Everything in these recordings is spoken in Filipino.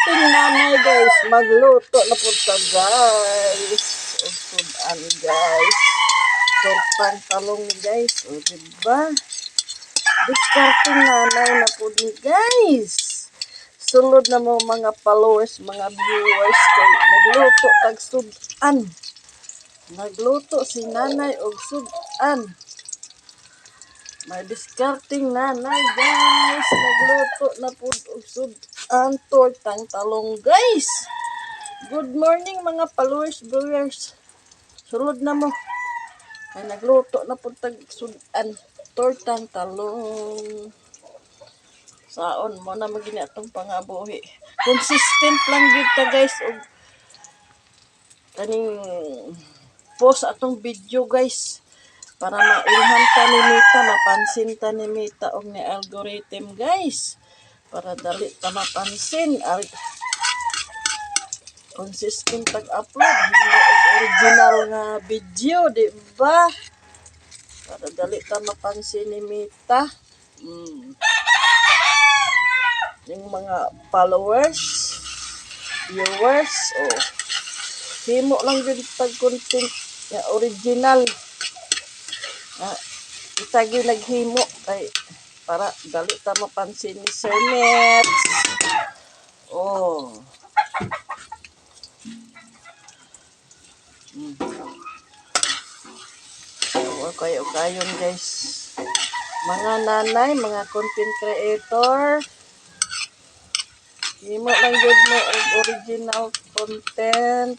Discarding nanay guys, magluto na po ta guys. O sudan guys. Tortang talong guys. O diba? Discarding nanay na po din guys. Sulod na mo mga followers, mga viewers kay nagluto tag sudan. Nagluto si nanay og sudan. May discarding nanay guys. Nagluto na po og sudan tortang talong guys. Good morning mga followers, viewers. Sulod na mo. May nagluto na po tag sudan tortang talong. Saon mo na magini atong pangabuhi. Consistent lang gid ta guys og kaning post atong video guys para mailhan ta ni Mita, mapansin ta ni Mita og ni algorithm guys. Para dali ta mapansin ay consistent pag-upload og original nga video, di ba? Para dali ta mapansin ni Mita. Yung mga followers, viewers, himo lang din pag-content nga original. Itagi naghimo kay para dali ta mapansin ni Sir Nets. Kayo guys. Mga nanay, mga content creator, himo lang gud mo og original content.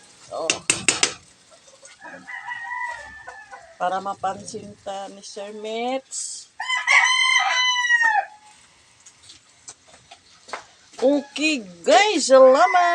Para mapansin ta ni Sir Nets. Okay guys, salamat.